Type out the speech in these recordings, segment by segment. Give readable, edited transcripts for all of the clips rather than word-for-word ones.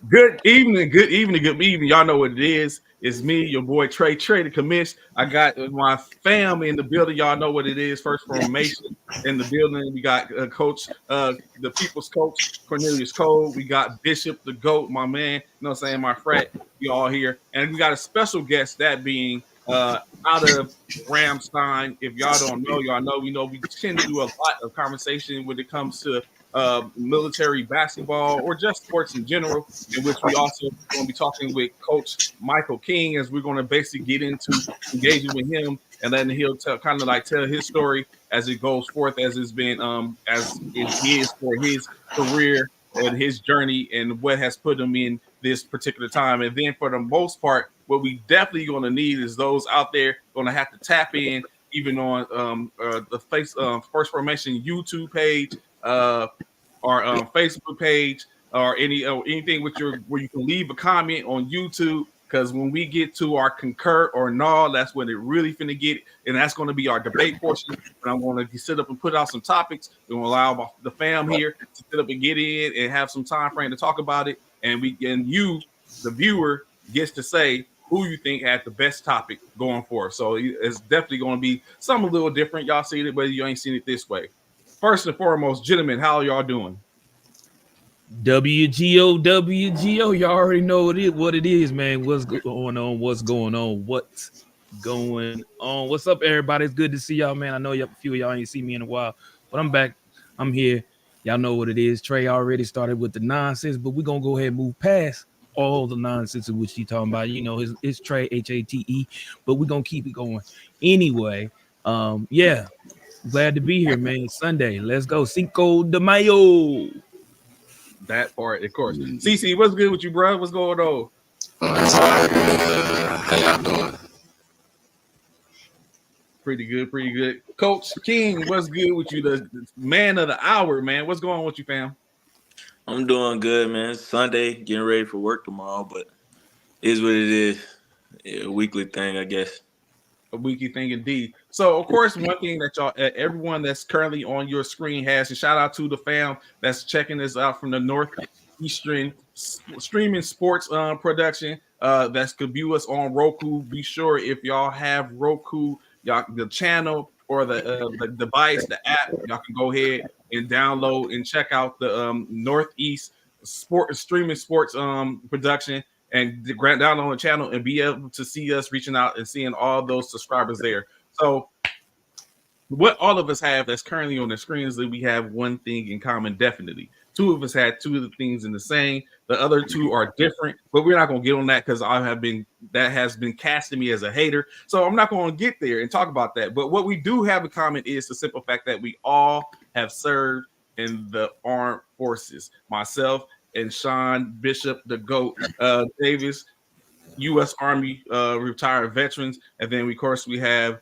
Good evening, good evening, good evening. Y'all know what it is. It's me, your boy Trey the commish. I got my family in the building. Y'all know what it is. First formation in the building. We got Coach, the people's coach, Cornelius Cole. We got Bishop the GOAT, my man. You know what I'm saying? My frat. We all here. And we got a special guest, that being out of Ramstein. If y'all don't know, y'all know we tend to do a lot of conversation when it comes to military basketball or just sports in general, in which we also going to be talking with Coach Michael King as we're going to basically get into engaging with him, and then he'll kind of like tell his story as it goes forth, as it's been as it is for his career and his journey and what has put him in this particular time. And then for the most part, what we definitely going to need is those out there going to have to tap in even on the First Formation YouTube page, our Facebook page, or anything with where you can leave a comment on YouTube. Because when we get to our concur or no, that's when it really finna get, and that's going to be our debate portion. And I'm going to sit up and put out some topics. We're going to allow the fam here to sit up and get in and have some time frame to talk about it. And you, the viewer, gets to say who you think had the best topic going for. So it's definitely going to be something a little different. Y'all seen it, but you ain't seen it this way. First and foremost, gentlemen, how are y'all doing? WGO, WGO. Y'all already know what it is, man. What's going on? What's going on? What's going on? What's up, everybody? It's good to see y'all, man. I know a few of y'all ain't see me in a while, but I'm back. I'm here. Y'all know what it is. Trey already started with the nonsense, but we're going to go ahead and move past all the nonsense of which he talking about. You know, it's Trey, H-A-T-E, but we're going to keep it going. Anyway, yeah, glad to be here, man. It's Sunday. Let's go. Cinco de Mayo. That part, of course. CC, what's good with you, bro? What's going on? It's all good. How y'all doing? Pretty good, pretty good. Coach King, what's good with you? The man of the hour, man. What's going on with you, fam? I'm doing good, man. It's Sunday, getting ready for work tomorrow, but it is what it is. Yeah, a weekly thing, I guess. A weekly thing indeed. So, of course, one thing that y'all, everyone that's currently on your screen has, and shout out to the fam that's checking this out from the Northeastern streaming sports production. That's could view us on Roku. Be sure if y'all have Roku, y'all the channel or the device, the app, y'all can go ahead and download and check out the Northeast streaming sports production and download the channel and be able to see us reaching out and seeing all those subscribers there. So what all of us have that's currently on the screen is that we have one thing in common, definitely. Two of us had two of the things in the same. The other two are different, but we're not going to get on that because that has been casting me as a hater. So I'm not going to get there and talk about that. But what we do have in common is the simple fact that we all have served in the armed forces. Myself and Sean Bishop, the GOAT, Davis, U.S. Army retired veterans, and then of course we have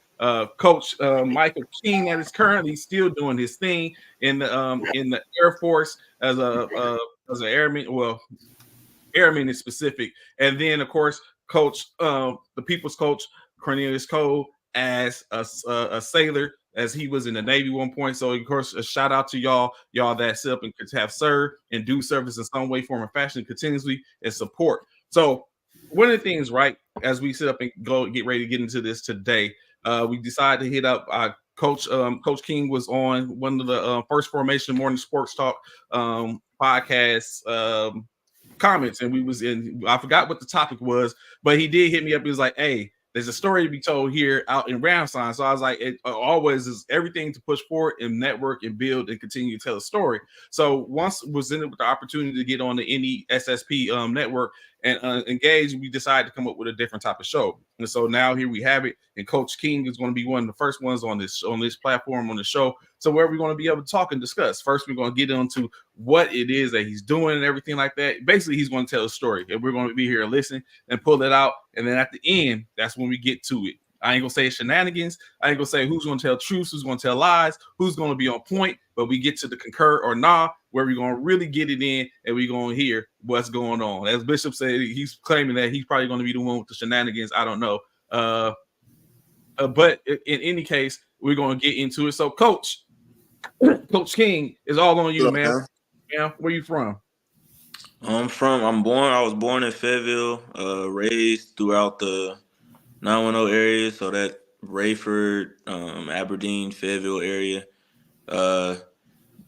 Coach Michael King that is currently still doing his thing in the Air Force as an airman. Well, airman is specific, and then of course Coach the People's Coach Cornelius Cole as a sailor, as he was in the Navy one point. So, of course, a shout out to y'all that sit up and have served and do service in some way, form, or fashion continuously and support. So, one of the things, right, as we sit up and go get ready to get into this today, we decided to hit up Coach King was on one of the First Formation Morning Sports Talk podcasts comments, and we was in. I forgot what the topic was, but he did hit me up. He was like, "Hey, there's a story to be told here out in Ramstein." So I was like, "It always is everything to push forward and network and build and continue to tell a story." So once was in it with the opportunity to get on the NESSP network and engage, we decided to come up with a different type of show. And so now here we have it. And Coach King is going to be one of the first ones on this platform on the show. So where we're going to be able to talk and discuss. First, we're going to get into what it is that he's doing and everything like that. Basically, he's going to tell a story, and we're going to be here to listen and pull it out. And then at the end, that's when we get to it. I ain't gonna say shenanigans. I ain't gonna say who's gonna tell truths, who's gonna tell lies, who's gonna be on point. But we get to the concur or nah, where we're gonna really get it in, and we're gonna hear what's going on. As Bishop said, he's claiming that he's probably gonna be the one with the shenanigans. I don't know. But in any case, we're gonna get into it. So, Coach King is all on you, man. Yeah, where you from? I was born in Fayetteville, raised throughout the 910 area, so that Rayford, Aberdeen, Fayetteville area. Uh,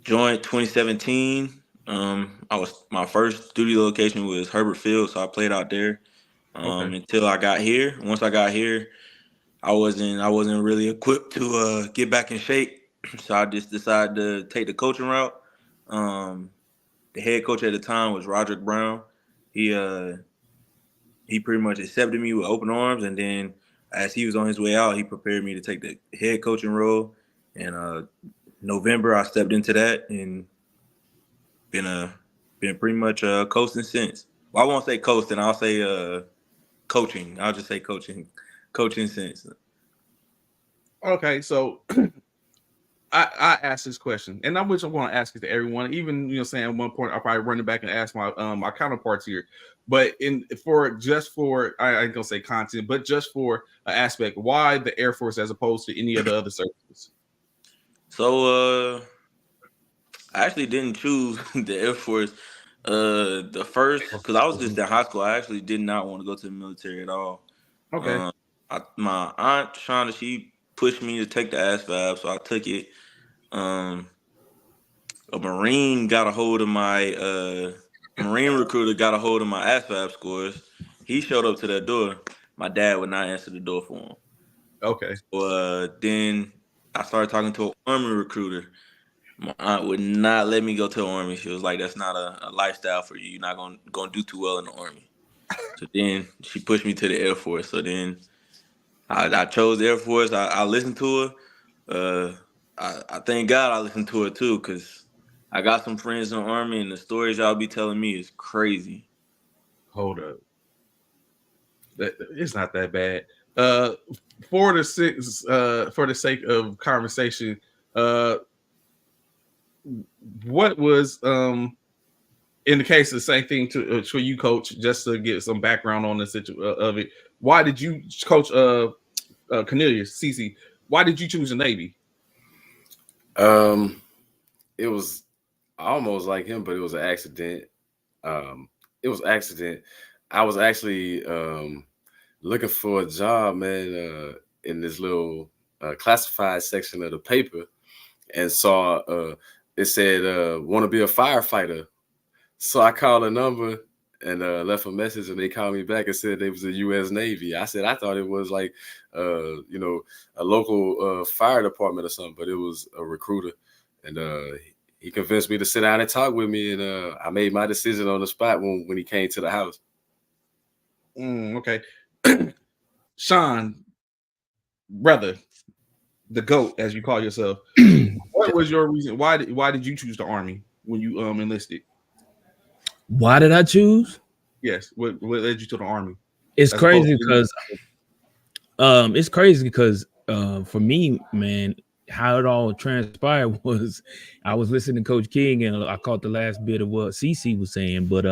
Joined 2017. My first studio location was Herbert Field, so I played out there Okay. until I got here. Once I got here, I wasn't really equipped to get back in shape, so I just decided to take the coaching route. Um, the head coach at the time was Roderick Brown. He uh he pretty much accepted me with open arms, and then as he was on his way out, he prepared me to take the head coaching role. And November, I stepped into that and been been pretty much coasting since. Well, I won't say coasting. I'll say coaching. I'll just say coaching since. Okay. So I asked this question, and I'm going to ask it to everyone. Even saying at one point I'll probably run it back and ask my counterparts here. But I ain't gonna say content, but just for an aspect, why the Air Force as opposed to any of the other services? So I actually didn't choose the Air Force. The first, because I was just in high school, I actually did not want to go to the military at all. Okay. My aunt Shonda, she pushed me to take the ASVAB, so I took it. A Marine got a hold of my Marine recruiter got a hold of my ASVAB scores. He showed up to that door. My dad would not answer the door for him. Okay. So then I started talking to an Army recruiter. My aunt would not let me go to the Army. She was like, "That's not a lifestyle for you. You're not gonna do too well in the Army." So then she pushed me to the Air Force. So then I chose the Air Force. I listened to her. I thank God I listened to her too, because I got some friends in the Army, and the stories y'all be telling me is crazy. Hold up. It's not that bad. Uh, for the sake of conversation, what was in the case of the same thing to you, Coach, just to get some background on the situation of it. Why did you, Coach Cornelius Cece? Why did you choose the Navy? It was almost like him, but it was an accident. It was accident. I was actually looking for a job, man, in this little classified section of the paper, and saw it said want to be a firefighter. So I called a number and left a message, and they called me back and said they was the U.S. Navy. I said I thought it was like a local fire department or something, but it was a recruiter, and he convinced me to sit down and talk with me, and I made my decision on the spot when he came to the house. Okay. Sean, brother, the GOAT, as you call yourself. What was your reason? Why did you choose the Army when you enlisted? Why did I choose? Yes. What led you to the Army? It's crazy because for me, man, how it all transpired was I was listening to Coach King and I caught the last bit of what CC was saying, but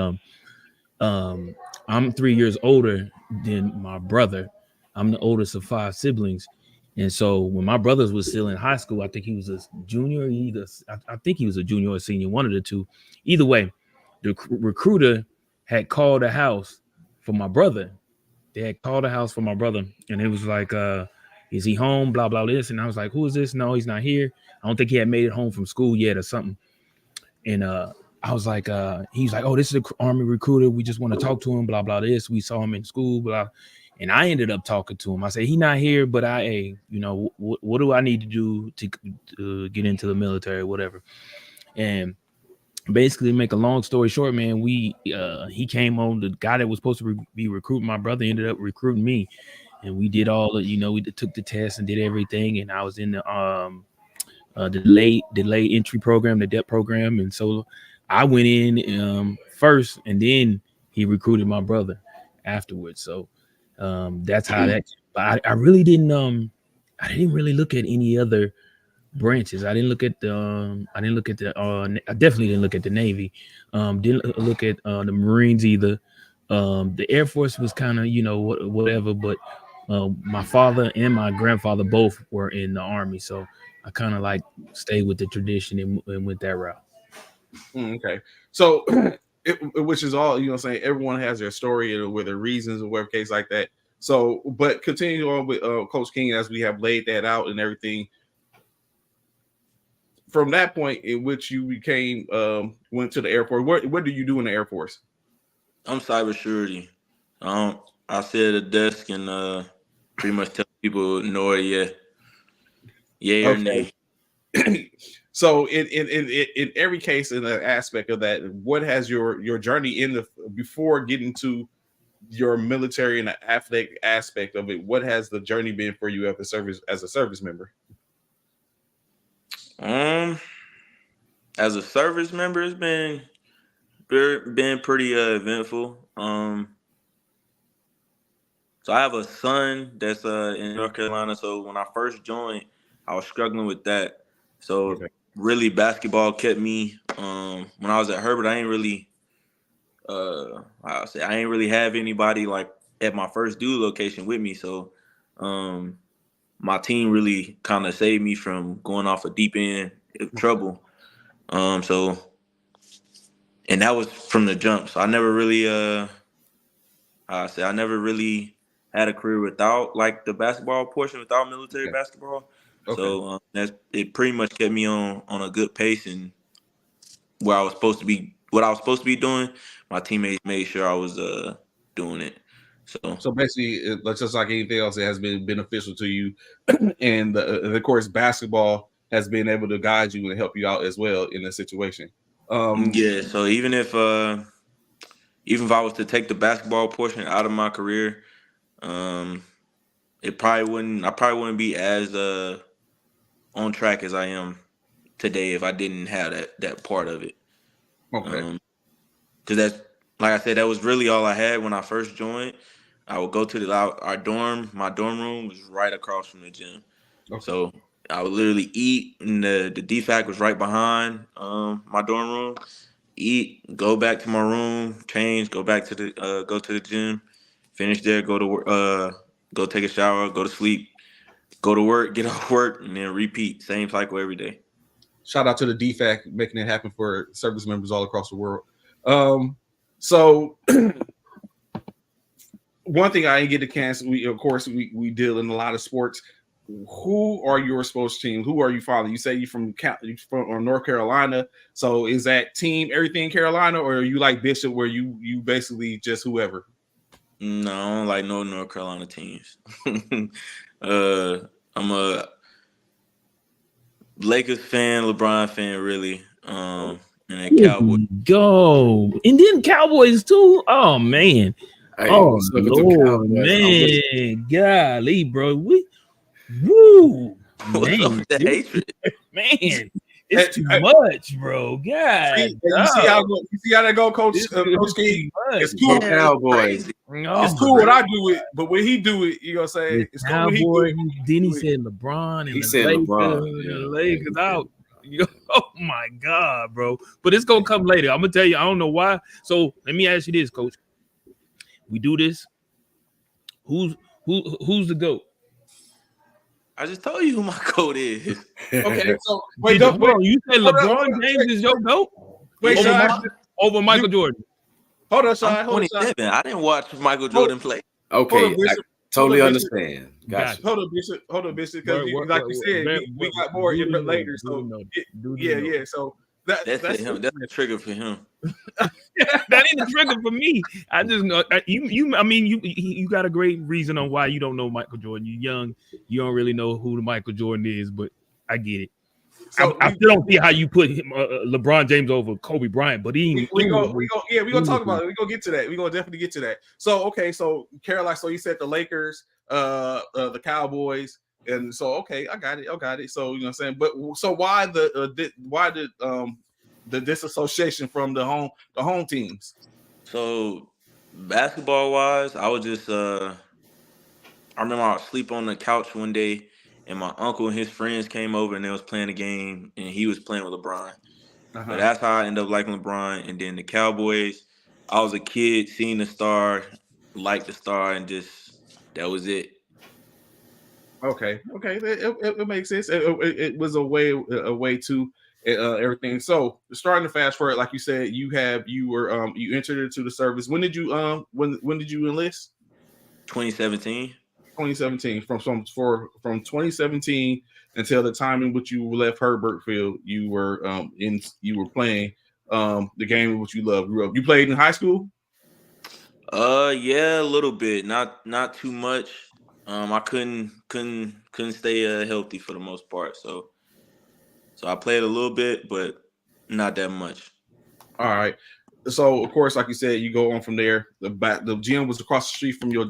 I'm 3 years older than my brother. I'm the oldest of 5 siblings. And so when my brothers was still in high school, I think he was a junior, I think he was a junior or senior, one of the two. Either way, the recruiter had called a house for my brother. They had called a house for my brother, and it was like, is he home? Blah, blah, this. And I was like, who is this? No, he's not here. I don't think he had made it home from school yet or something. And I was like, he's like, oh, this is the Army recruiter. We just want to talk to him, blah, blah, this. We saw him in school, blah. And I ended up talking to him. I said, he's not here, but what do I need to do to get into the military, whatever. And basically, make a long story short, man, he came home. The guy that was supposed to be recruiting my brother ended up recruiting me. And we did all we took the test and did everything. And I was in the delayed entry program, the DEP program. And so I went in first, and then he recruited my brother afterwards. So that's how that. But I really didn't. I didn't really look at any other branches. I didn't look at the. I definitely didn't look at the Navy. Didn't look at the Marines either. The Air Force was kind of whatever, but my father and my grandfather both were in the Army, so I kind of stayed with the tradition and went that route. Okay, so which is all, you know, saying everyone has their story with their reasons or whatever case like that. So, but continue on with Coach King as we have laid that out and everything. From that point in which you became went to the Air Force, what do you do in the Air Force? I'm cybersecurity. I sit at a desk and pretty much tell people no or yeah or nay. So in every case, in the aspect of that, what has your journey in the before getting to your military and the athletic aspect of it? What has the journey been for you as a service member? As a service member, it's been pretty eventful. So I have a son that's in North Carolina. So when I first joined, I was struggling with that. So really, basketball kept me. When I was at Herbert, I ain't really have anybody like at my first dude location with me. So my team really kind of saved me from going off a deep end of trouble. So, and that was from the jump. So I never really I never really had a career without like the basketball portion, without military basketball. So it pretty much kept me on a good pace, and what I was supposed to be doing, my teammates made sure I was doing it. So basically, it's just like anything else, it has been beneficial to you, and of course, basketball has been able to guide you and help you out as well in this situation. So even if I was to take the basketball portion out of my career, I probably wouldn't be as on track as I am today if I didn't have that part of it. Because that's, like I said, that was really all I had when I first joined. I would go to our dorm. My dorm room was right across from the gym. So I would literally eat, and the DFAC was right behind my dorm room. Eat, go back to my room, change, go back to the gym, finish there, go to work, go take a shower, go to sleep, go to work, get off work, and then repeat. Same cycle every day. Shout out to the DFAC making it happen for service members all across the world. So one thing I didn't get to cancel. We deal in a lot of sports. Who are your sports team? Who are you following? You say you're from North Carolina. So is that team everything Carolina, or are you like Bishop, where you basically just whoever? No, I don't like no North Carolina teams. I'm a Lakers fan, LeBron fan, really. And then Cowboys. Go. And then Cowboys too. Oh man. Hey, oh Lord, man. Golly, bro. Woo. What's up with the hatred? Man. It's too much, bro. God. You see how that go, Coach King? It's cool, Cowboys. It's cool when I do it, but when he do it, you know what I'm saying? It's cool when he do it. Then he said LeBron and he said LeBron. The Lakers out. Oh my God, bro. But it's gonna come later. I'm gonna tell you, I don't know why. So let me ask you this, Coach. We do this. Who's the GOAT? I just told you who my GOAT is. Okay, so wait, you said LeBron James is your GOAT? Wait, over Michael Jordan. Hold on, Sean. I'm 27. I didn't watch Michael Jordan play. Okay, I totally understand. Gotcha. Hold on, Bishop. Because like you said, we got more even later. So yeah. So that's him. That's a trigger for him. That ain't a trigger for me. I just know you got a great reason on why you don't know Michael Jordan. You're young, you don't really know who the Michael Jordan is, but I get it. So I still don't see how you put him, LeBron James over Kobe Bryant, but we gonna talk about it. We gonna get to that. We gonna definitely get to that. So okay, so Carolina. So you said the Lakers, the Cowboys, and so okay, I got it. So you know what I'm saying. But so why the disassociation from the home teams? So basketball wise, I was just I remember I was asleep on the couch one day, and my uncle and his friends came over and they was playing a game, and he was playing with LeBron. But that's how I ended up liking LeBron. And then the Cowboys, I was a kid seeing the star, liked the star, and just that was it. Okay, it makes sense. It was a way to, everything. So starting to fast forward, like you said, you entered into the service. When did you when did you enlist? 2017. 2017. From 2017 until the time in which you left Herbertfield, you were playing the game in which you love. Grew up. You played in high school? Yeah, a little bit. Not too much. I couldn't stay healthy for the most part. So I played a little bit, but not that much. All right. So of course, like you said, you go on from there. The gym was across the street from your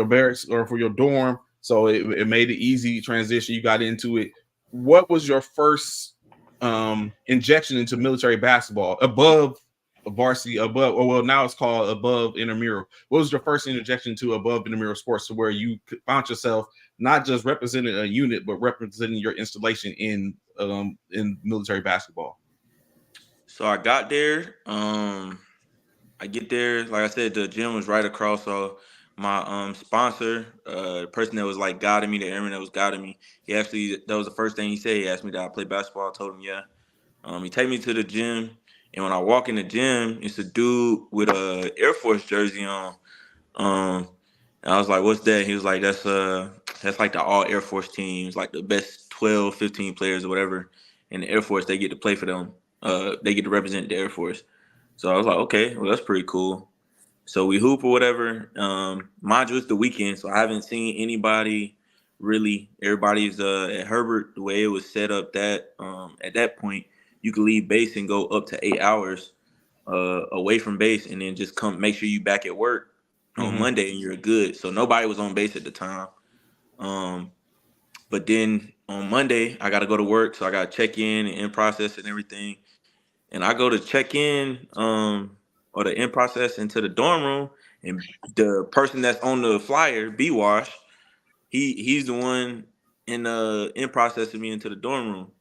barracks or from your dorm, so it made it easy transition. You got into it. What was your first injection into military basketball above varsity, above, or well, now it's called above intramural? What was your first injection to above intramural sports, to where you found yourself not just representing a unit, but representing your installation in military basketball? So I got there. I get there. Like I said, the gym was right across. So my sponsor, the person that was like guiding me, the airman that was guiding me, that was the first thing he said. He asked me, did I play basketball? I told him, yeah. He take me to the gym, and when I walk in the gym, it's a dude with a Air Force jersey on. And I was like, what's that? He was like, that's like the all Air Force teams, like the best 12, 15 players or whatever in the Air Force. They get to play for them. They get to represent the Air Force. So I was like, okay, well, that's pretty cool. So we hoop or whatever. Mind you, it's the weekend, so I haven't seen anybody really. Everybody's at Herbert. The way it was set up, that at that point you could leave base and go up to 8 hours away from base, and then just make sure you back at work on Monday and you're good. So nobody was on base at the time. But then on Monday I got to go to work, so I got to check in and in process and everything. And I go to check in or the in process into the dorm room, and the person that's on the flyer, B Wash, he's the one in processing me into the dorm room.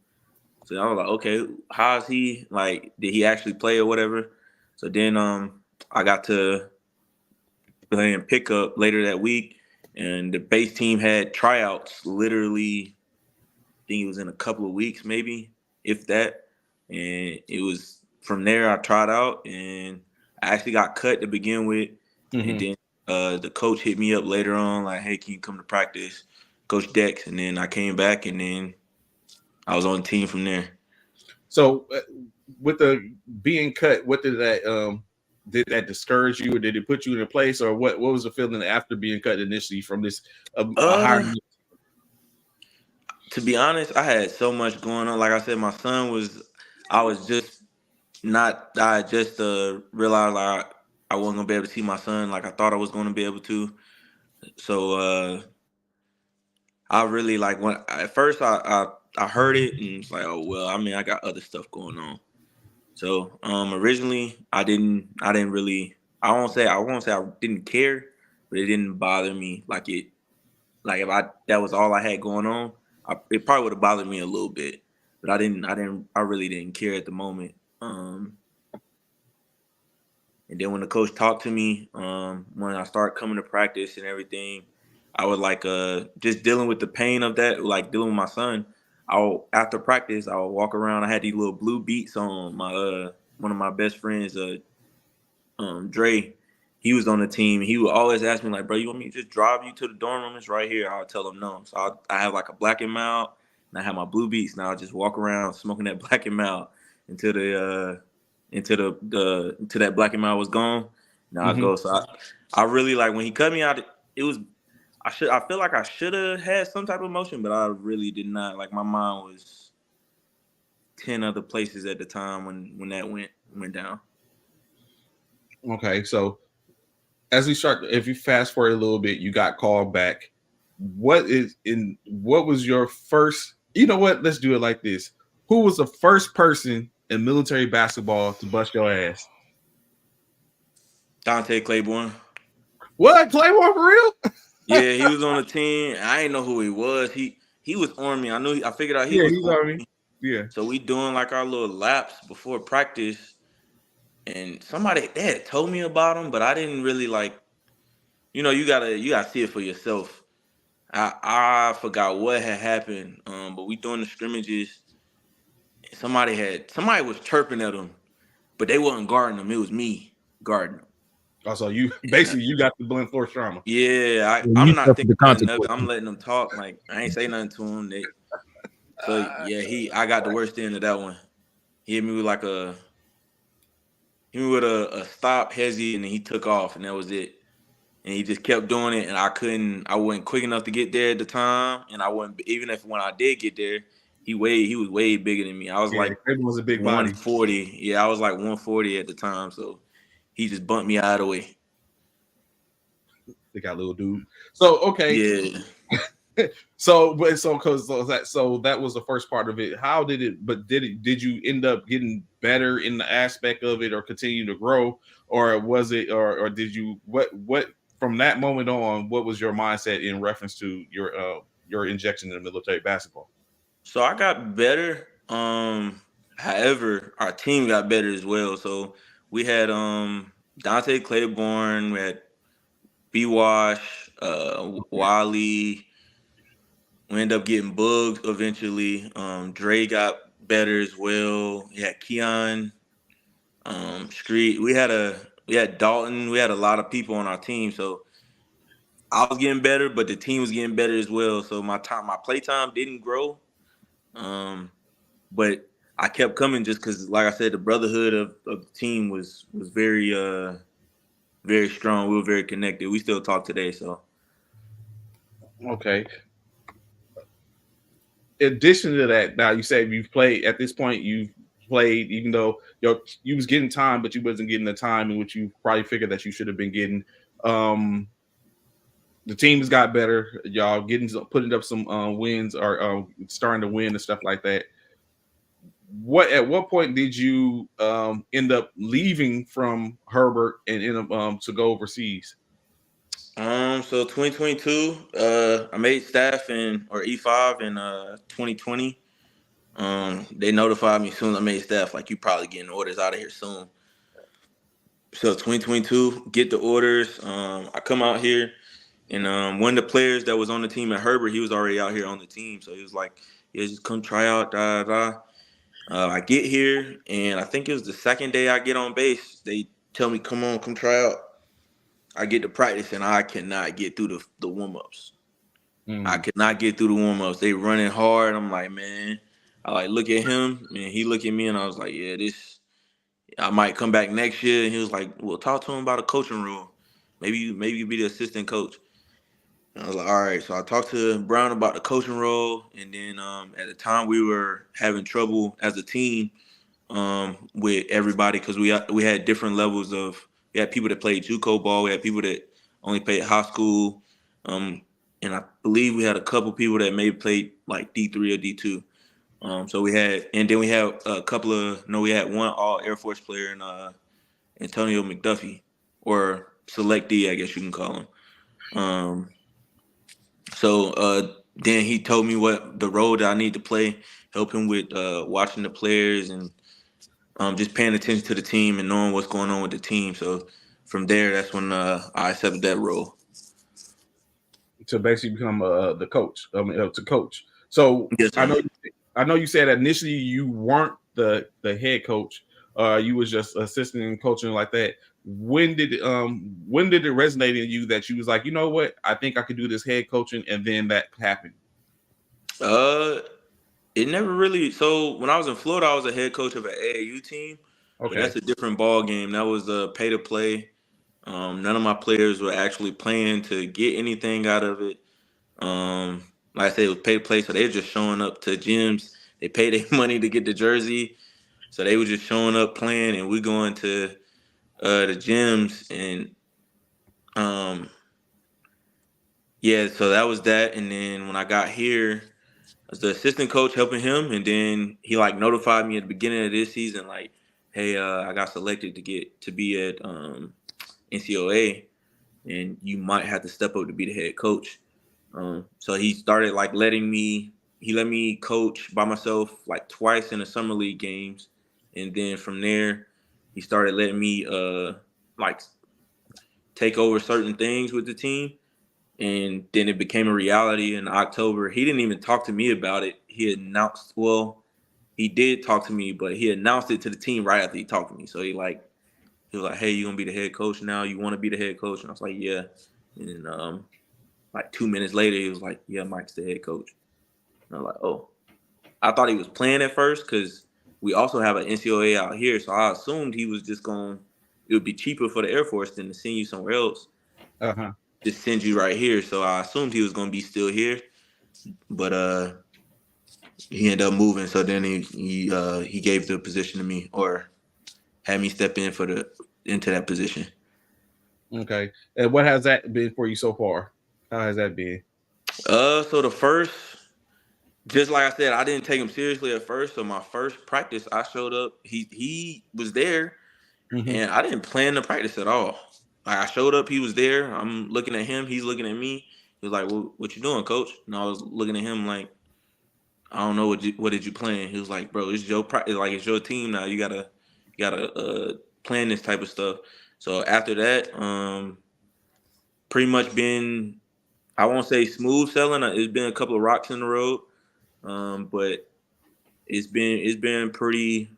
So I was like, okay, how's he, like, did he actually play or whatever? So then I got to play and pick up later that week, and the base team had tryouts literally, I think it was in a couple of weeks, maybe, if that. And it was from there I tried out, and I actually got cut to begin with. And then the coach hit me up later on, like, hey, can you come to practice? Coach Dex. And then I came back, and then I was on the team from there. So with the being cut, what did that discourage you, or did it put you in a place, or what was the feeling after being cut initially from this higher? To be honest, I had so much going on. Like I said, my son I just realized like I wasn't gonna be able to see my son like I thought I was gonna be able to. So I really, like, when at first I heard it and it's like, oh well, I mean, I got other stuff going on. So originally I won't say I didn't care, but it didn't bother me like if that was all I had going on. It probably would have bothered me a little bit, but I really didn't care at the moment. And then when the coach talked to me, when I started coming to practice and everything, I was like, just dealing with the pain of that, like dealing with my son. After practice, I would walk around. I had these little blue beats on. My one of my best friends, Dre, he was on the team. He would always ask me, like, bro, you want me to just drive you to the dorm room? It's right here. I'll tell him no. So I have like a Black and Mild, and I have my blue beats. Now I just walk around smoking that Black and Mild until that Black and Mild was gone. Now I go. So I really, like, when he cut me out, it was, I feel like I should have had some type of emotion, but I really did not. Like, my mind was 10 other places at the time when that went down. Okay, so if you fast forward a little bit, you got called back. What was your first? You know what? Let's do it like this. Who was the first person in military basketball to bust your ass? Dante Claiborne. What? Claiborne, for real? Yeah, he was on the team. I didn't know who he was. He was on me. I figured out he was on me. Yeah. So we doing like our little laps before practice, and somebody they had told me about him, but I didn't really, like, you gotta see it for yourself. I forgot what had happened. But we doing the scrimmages, somebody was chirping at him, but they wasn't guarding him. It was me guarding him. Also, you basically you got the blunt force trauma. Yeah, You I'm not suffered the thinking nothing of it. consequences. I'm letting them talk. Like I ain't say nothing to him. So yeah, I got the worst end of that one. He hit me with a stop hezzy, and then he took off, and that was it. And he just kept doing it, and I wasn't quick enough to get there at the time, and I wasn't, even if when I did get there, he was way bigger than me. I was like Craven was a big body. 140. Yeah, I was like 140 at the time, so he just bumped me out of the way. They got little dude. So okay. Yeah. So that was the first part of it. How did it? But did you end up getting better in the aspect of it, or continue to grow, or was it, or did you what from that moment on? What was your mindset in reference to your injection in military basketball? So I got better. However, our team got better as well. So we had Dante Claiborne, we had B Wash, Wally. We ended up getting Bugs eventually. Dre got better as well. We had Keon, Street. We had Dalton. We had a lot of people on our team. So I was getting better, but the team was getting better as well. So my play time didn't grow. But I kept coming just because, like I said, the brotherhood of the team was very very strong. We were very connected. We still talk today. So okay. In addition to that, now you say you've played at this point. You've played even though you was getting time, but you wasn't getting the time in which you probably figured that you should have been getting. The teams got better. Y'all putting up some wins or starting to win and stuff like that. At what point did you end up leaving from Herbert and end up to go overseas? So 2022, I made staff or E5 in 2020. They notified me as soon as I made staff, like, you probably getting orders out of here soon. So 2022, get the orders. I come out here, and one of the players that was on the team at Herbert, he was already out here on the team. So he was like, yeah, just come try out, da, da, da. I get here, and I think it was the second day I get on base. They tell me, come try out. I get to practice, and I cannot get through the warm-ups. I could not get through the warm-ups. They running hard. I'm like, man. I look at him, and he look at me, and I was like, yeah, I might come back next year. And he was like, well, talk to him about a coaching role. Maybe you be the assistant coach. And I was like, all right. So I talked to Brown about the coaching role, and then at the time we were having trouble as a team with everybody because we had different levels of. We had people that played JUCO ball. We had people that only played high school, and I believe we had a couple people that maybe played like D3 or D2. So we had a couple of. No, we had one All Air Force player in Antonio McDuffie, or Select D, I guess you can call him. So then he told me what the role that I need to play, help him with watching the players and just paying attention to the team and knowing what's going on with the team. So from there, that's when I accepted that role. To basically become the coach, to coach. So Yes, I know you said initially you weren't the head coach. You was just assisting and coaching like that. When did it resonate in you that you was like, you know what, I think I could do this head coaching, and then that happened? It never really. So when I was in Florida, I was a head coach of an AAU team. Okay, that's a different ball game. That was pay to play. None of my players were actually playing to get anything out of it. Like I said, it was pay to play, so they were just showing up to gyms. They paid their money to get the jersey, so they were just showing up playing, and we going to the gyms, and yeah. So that was that, and then when I got here, I was the assistant coach helping him, and then he notified me at the beginning of this season, like, hey, I got selected to be at NCOA, and you might have to step up to be the head coach. So he started let me coach by myself twice in the summer league games, and then from there he started letting me take over certain things with the team, and then it became a reality in October. He didn't even talk to me about it. He announced, well, he did talk to me, but he announced it to the team right after he talked to me. So he was like, "Hey, you gonna be the head coach now? You want to be the head coach?" And I was like, "Yeah." And like 2 minutes later, he was like, "Yeah, Mike's the head coach." And I was like, "Oh." I thought he was playing at first because we also have an NCAA out here, so I assumed he was just going. It would be cheaper for the Air Force than to send you somewhere else. Just send you right here. So I assumed he was going to be still here, but he ended up moving. So then he gave the position to me, or had me step in into that position. Okay. And what has that been for you so far? How has that been? So the first, just like I said, I didn't take him seriously at first. So my first practice, I showed up. He was there, and I didn't plan the practice at all. Like I showed up, he was there. I'm looking at him, he's looking at me. He was like, "Well, what you doing, coach?" And I was looking at him like, "I don't know what did you plan?" He was like, "Bro, it's your practice. Like it's your team now. You gotta plan this type of stuff." So after that, pretty much been, I won't say smooth sailing. It's been a couple of rocks in the road, but it's been pretty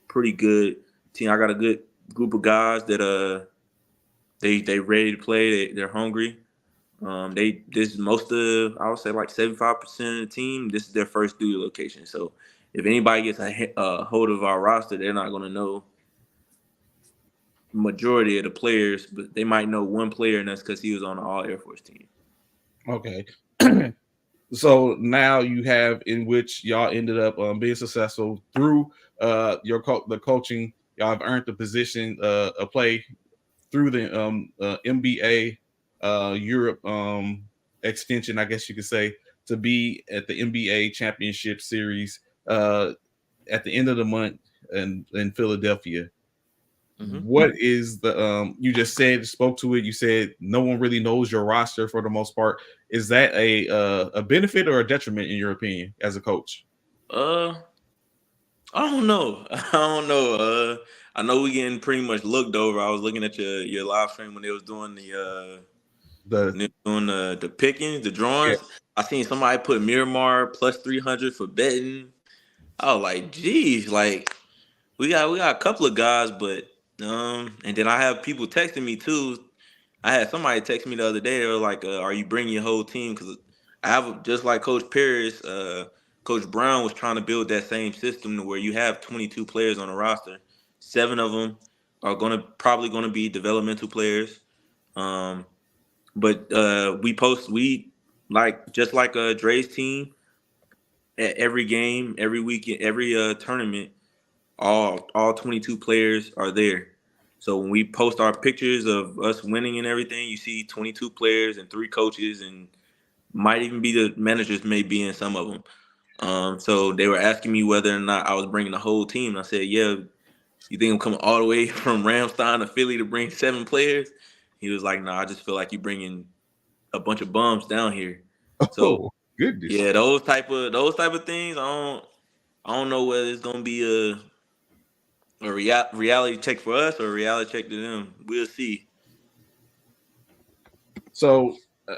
good team. I got a good group of guys that they ready to play. They're hungry. This most of, I would say like 75% of the team. This is their first duty location. So if anybody gets a hold of our roster, they're not going to know majority of the players, but they might know one player, and that's because he was on the All Air Force team. Okay. So now you have, in which y'all ended up being successful through the coaching. Y'all have earned the position, a play through the NBA Europe extension, I guess you could say, to be at the NBA Championship Series at the end of the month in Philadelphia. What is the you just spoke to it, you said no one really knows your roster for the most part. Is that a benefit or a detriment in your opinion as a coach? I don't know. I don't know. I know we getting pretty much looked over. I was looking at your live stream when they was doing the pickings, the drawings. Yeah. I seen somebody put Miramar plus 300 for betting. I was like, geez, like we got a couple of guys, but and then I have people texting me too. I had somebody text me the other day. They were like, "Are you bringing your whole team?" Because I have, just like Coach Paris, Coach Brown was trying to build that same system where you have 22 players on the roster. 7 of them are probably gonna be developmental players. But we like, just like Dre's team, at every game, every weekend, every tournament, all 22 players are there. So when we post our pictures of us winning and everything, you see 22 players and 3 coaches, and might even be the managers may be in some of them. So they were asking me whether or not I was bringing the whole team. And I said, "Yeah." "You think I'm coming all the way from Ramstein to Philly to bring 7 players?" He was like, "No, I just feel like you're bringing a bunch of bums down here." So Goodness. yeah, those type of things. I don't know whether it's gonna be a reality check for us or a reality check to them. We'll see. So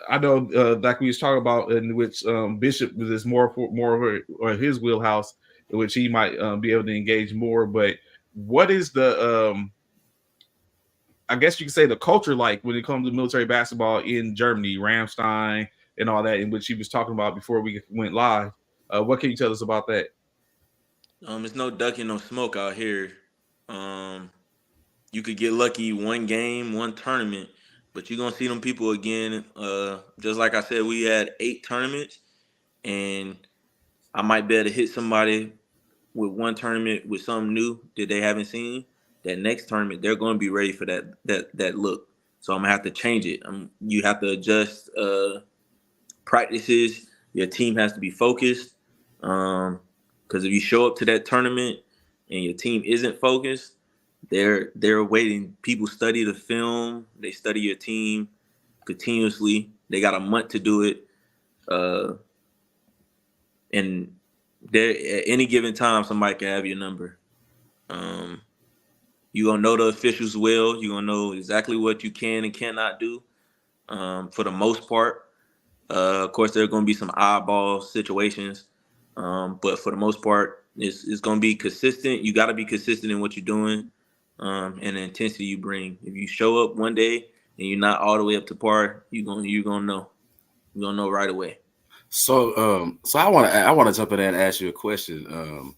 I know, like we was talking about, in which Bishop is more of his wheelhouse, in which he might be able to engage more. But what is the I guess you could say the culture like when it comes to military basketball in Germany, Ramstein, and all that, in which he was talking about before we went live? What can you tell us about that? It's no ducking, no smoke out here. You could get lucky one game, one tournament, but you're gonna see them people again. Just like I said, we had 8 tournaments, and I might be able to hit somebody with one tournament with something new that they haven't seen. That next tournament, they're going to be ready for that look. So I'm gonna have to change it. You have to adjust practices. Your team has to be focused. Because if you show up to that tournament and your team isn't focused, they're waiting. People study the film. They study your team continuously. They got a month to do it. And there, at any given time, somebody can have your number. You're gonna know the officials well. You're gonna know exactly what you can and cannot do. For the most part, of course, there are gonna be some oddball situations, but for the most part, It's going to be consistent. You got to be consistent in what you're doing, and the intensity you bring. If you show up one day and you're not all the way up to par, you're gonna know. You're gonna know right away. So I want to jump in there and ask you a question.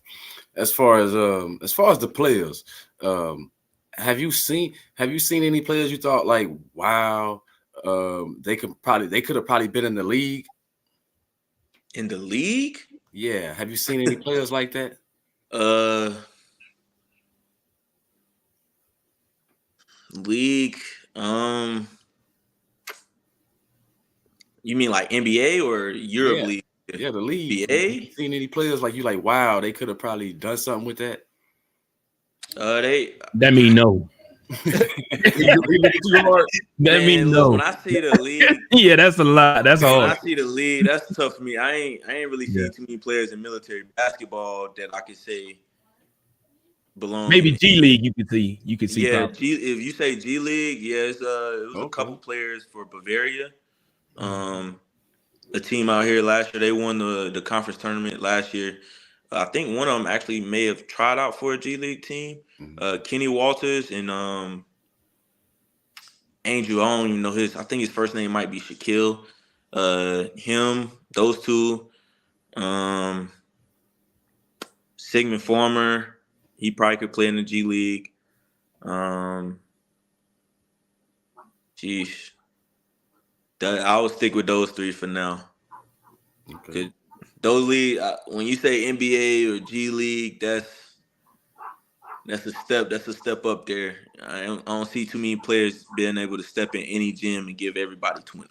As far as the players, have you seen any players you thought like, wow, they could have probably been in the league? In the league? Yeah. Have you seen any players like that? League. You mean like NBA or Europe League? Yeah, the league. NBA? Have you seen any players like you like, wow, they could have probably done something with that? That mean no. That mean no. When I see the league, yeah, that's a lot. That's all. When I see the league, that's tough for me. I ain't really seen too many players in military basketball that I could say belong. Maybe G League, you could see. Yeah, if you say G League, it was a couple players for Bavaria. A team out here last year, they won the conference tournament last year. I think one of them actually may have tried out for a G League team. Kenny Walters and Angel, I don't even know his. I think his first name might be Shaquille. Those two. Sigmund Farmer, he probably could play in the G League. I will stick with those three for now. Okay. Those league, when you say NBA or G League, that's a step. That's a step up there. I don't see too many players being able to step in any gym and give everybody 20.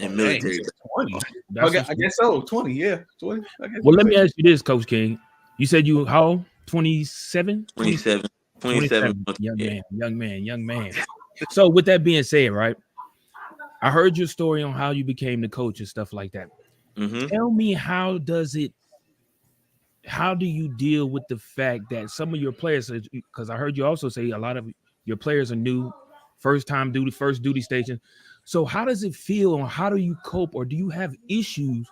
And military 20. I guess so. 20, yeah, 20. Well, let me ask you this, Coach King. You said you how old? 27? 27. Young man. So with that being said, right? I heard your story on how you became the coach and stuff like that. Tell me, how do you deal with the fact that some of your players, because I heard you also say a lot of your players are new, first duty station. So how does it feel, or how do you cope, or do you have issues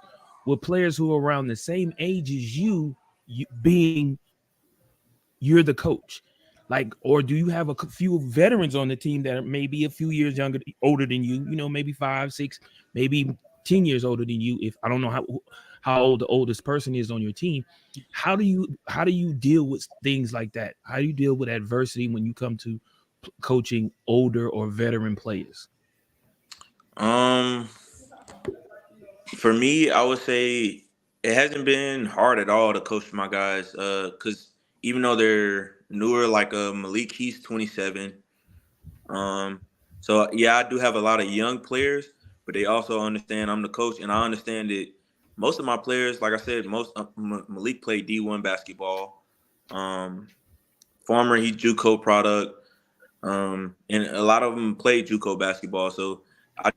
with players who are around the same age as you being you're the coach? Like, or do you have a few veterans on the team that are maybe a few years older than you, maybe 5, 6, maybe 10 years older than you? If I don't know how old the oldest person is on your team, how do you deal with things like that? How do you deal with adversity when you come to coaching older or veteran players? For me, I would say it hasn't been hard at all to coach my guys, because even though they're newer, like Malik, he's 27. So yeah, I do have a lot of young players, but they also understand I'm the coach, and I understand that most of my players, like I said, Malik played D1 basketball. Farmer, he's JUCO product, and a lot of them played JUCO basketball. So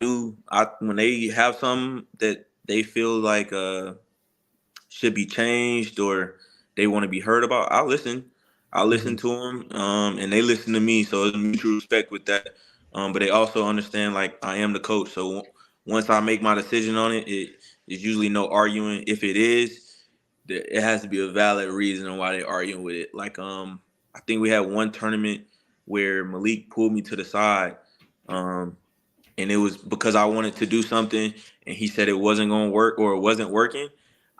when they have something that they feel like should be changed or they want to be heard about, I'll listen. I'll listen to them, and they listen to me. So there's mutual respect with that. But they also understand, like, I am the coach. So once I make my decision on it, it's usually no arguing. If it is, it has to be a valid reason why they're arguing with it. Like, I think we had one tournament where Malik pulled me to the side, and it was because I wanted to do something, and he said it wasn't going to work or it wasn't working.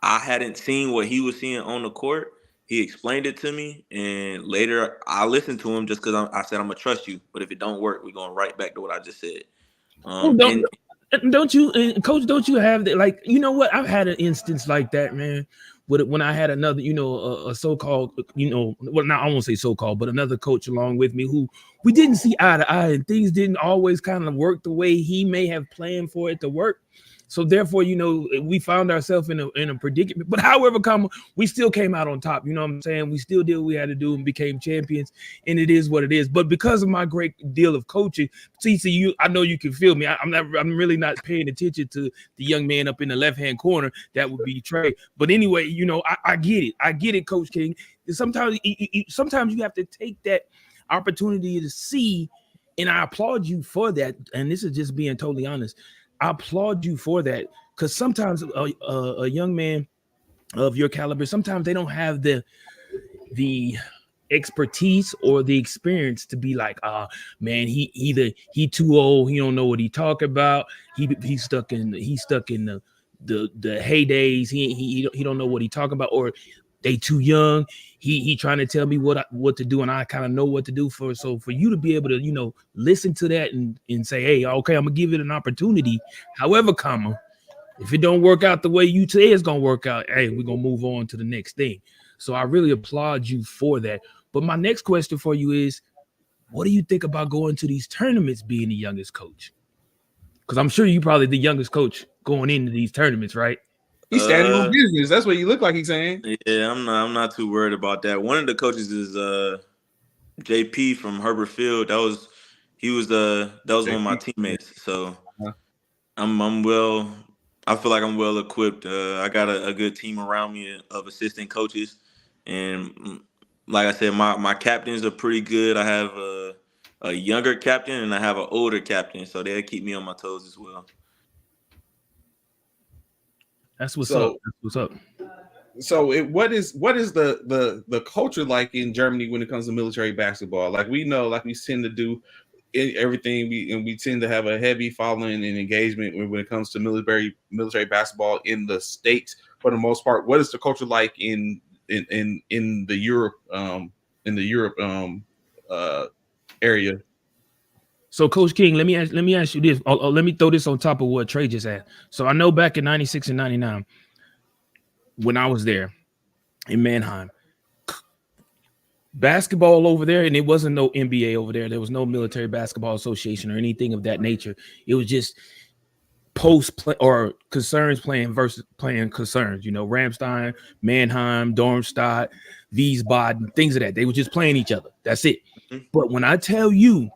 I hadn't seen what he was seeing on the court. He explained it to me, and later I listened to him just because I said, I'm going to trust you. But if it don't work, we're going right back to what I just said. Don't you, Coach, don't you have that? Like, you know what? I've had an instance like that, man. When I had another, a so-called, well, not I won't say so-called, but another coach along with me who we didn't see eye to eye, and things didn't always kind of work the way he may have planned for it to work. So therefore, we found ourselves in a predicament. But however, we still came out on top. You know what I'm saying? We still did what we had to do and became champions. And it is what it is. But because of my great deal of coaching, TC, I know you can feel me. I'm really not paying attention to the young man up in the left-hand corner. That would be Trey. But anyway, I get it. I get it, Coach King. Sometimes you have to take that opportunity to see, and I applaud you for that. And this is just being totally honest. I applaud you for that, because sometimes a young man of your caliber, sometimes they don't have the expertise or the experience to be like, man, he too old, he don't know what he talk about. He's stuck in the heydays. He don't know what he talking about, or they too young. He trying to tell me what to do, and I kind of know what to do for. So for you to be able to listen to that and say, hey, okay, I'm gonna give it an opportunity. However, if it don't work out the way you say it's gonna work out, hey, we're gonna move on to the next thing. So I really applaud you for that. But my next question for you is, what do you think about going to these tournaments being the youngest coach? Because I'm sure you probably the youngest coach going into these tournaments, right? He's standing on business. That's what you look like he's saying. Yeah, I'm not too worried about that. One of the coaches is JP from Herbert Field. That was one of my teammates. So I'm well. I feel like I'm well equipped. I got a good team around me of assistant coaches, and like I said, my captains are pretty good. I have a younger captain and I have an older captain, so they'll keep me on my toes as well. That's what's up. That's what's up. So what is the culture like in Germany when it comes to military basketball? Like we know, like we tend to do everything, we tend to have a heavy following and engagement when it comes to military basketball in the States for the most part. What is the culture like in the Europe area? So, Coach King, let me ask you this. Let me throw this on top of what Trey just asked. So, I know back in '96 and '99, when I was there in Mannheim, basketball over there, and it wasn't no NBA over there. There was no Military Basketball Association or anything of that nature. It was just concerns playing versus playing concerns. Ramstein, Mannheim, Darmstadt, Wiesbaden, things of that. They were just playing each other. That's it. Mm-hmm. But when I tell you,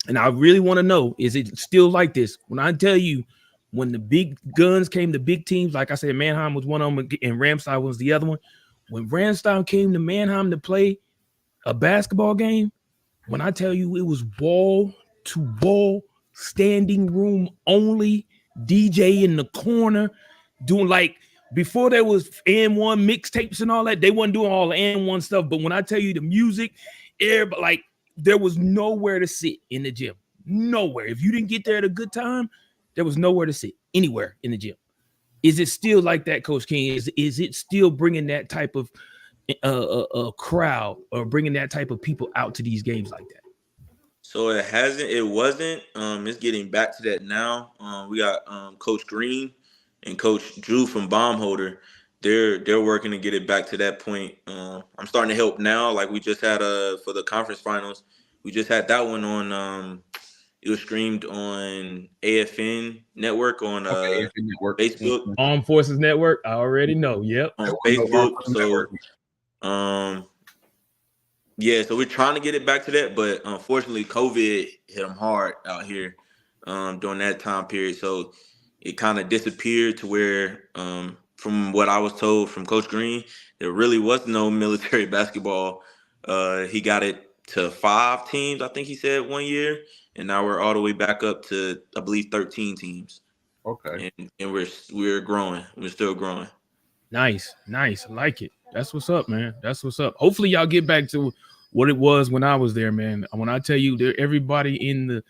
and I really want to know, is it still like this? When I tell you, when the big guns came, the big teams, like I said, Mannheim was one of them, and Ramstein was the other one. When Ramstein came to Mannheim to play a basketball game, when I tell you it was wall to wall, standing room only, DJ in the corner, doing like before there was N1 mixtapes and all that, they wasn't doing all the N1 stuff. But when I tell you the music, everybody, like, there was nowhere to sit in the gym. Nowhere. If you didn't get there at a good time, there was nowhere to sit anywhere in the gym. Is it still like that, Coach King? Is it still bringing that type of crowd or bringing that type of people out to these games like that? So it wasn't. It's getting back to that now. We got Coach Green and Coach Drew from Baumholder. They're working to get it back to that point. I'm starting to help now. Like we just had for the conference finals, we just had that one on. It was streamed on AFN Network on AFN Network. Facebook. Armed Forces Network. I already know. Yep. On Facebook. So, yeah. So we're trying to get it back to that, but unfortunately, COVID hit them hard out here during that time period. So it kind of disappeared to where, from what I was told from Coach Green, there really was no military basketball. He got it to 5 teams, I think he said, one year. And now we're all the way back up to, I believe, 13 teams. Okay. And we're growing. We're still growing. Nice. I like it. That's what's up, man. That's what's up. Hopefully y'all get back to what it was when I was there, man. When I tell you, everybody in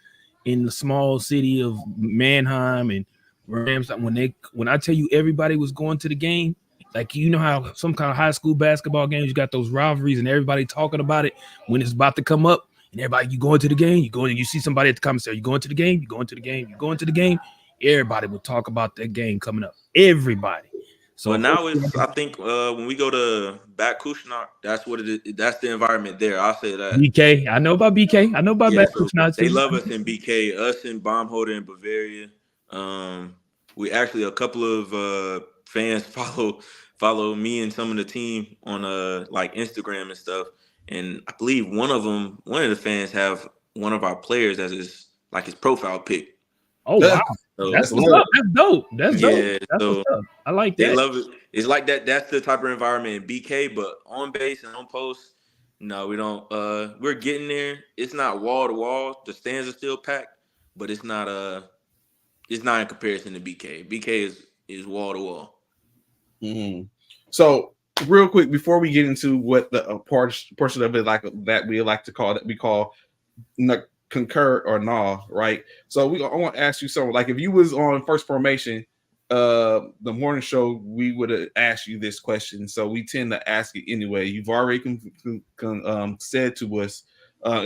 the small city of Mannheim and Ramstein, when I tell you everybody was going to the game, like, you know how some kind of high school basketball games, you got those rivalries and everybody talking about it when it's about to come up. And everybody, you going to the game, you see somebody at the commissary, you going to the game, you going to the game, you going to the game. Everybody would talk about that game coming up. Everybody. So now I think when we go to Bad Kushner, that's what it is. That's the environment there. I'll say that. BK. I know about BK. I know about Bad Kushner. They love us in BK, us in Baumholder in Bavaria. We actually, a couple of fans follow me and some of the team on like Instagram and stuff. And I believe one of the fans have one of our players as his profile pic. Oh, wow. So that's what's up. That's dope. That's dope. Yeah, that's what's up. I like that. They love it. It's like that. That's the type of environment in BK, but on base and on post, no, we don't. We're getting there. It's not wall to wall. The stands are still packed, but it's not in comparison to BK. BK is wall to wall. Mm-hmm. So real quick before we get into what the portion of it like that we like to call that we call concur or nah, right? So I want to ask you something. Like if you was on First Formation, the morning show, we would have asked you this question. So we tend to ask it anyway. You've already said to us,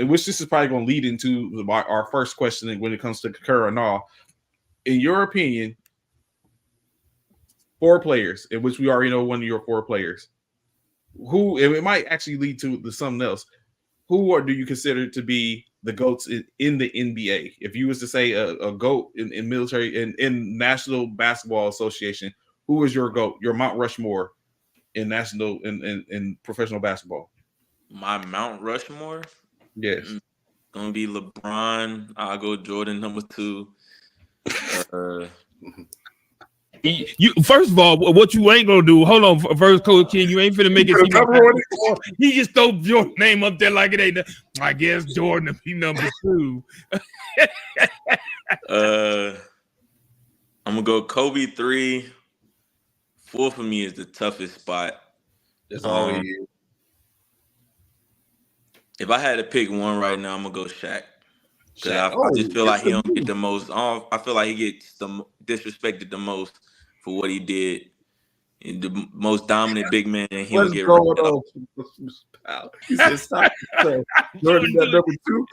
which this is probably going to lead into our first question when it comes to concur or nah. In your opinion, 4 players, in which we already know one of your 4 players, who, and it might actually lead to something else. Who do you consider to be the GOATs in the NBA? If you was to say a GOAT in military in National Basketball Association, who is your GOAT, your Mount Rushmore in national in professional basketball? My Mount Rushmore? Yes. Gonna be LeBron. I'll go Jordan number 2. You first of all, what you ain't gonna do? Hold on, first Coach King, you ain't finna make it seem he just throw your name up there like it ain't. I guess Jordan be number 2. I'm gonna go Kobe 3. 4 for me is the toughest spot. That's always if I had to pick one right now, I'm gonna go Shaq. Because I just feel like he don't get the most. I feel like he gets disrespected the most for what he did. And the most dominant big man, and he don't get He said, stop. Jordan got number 2.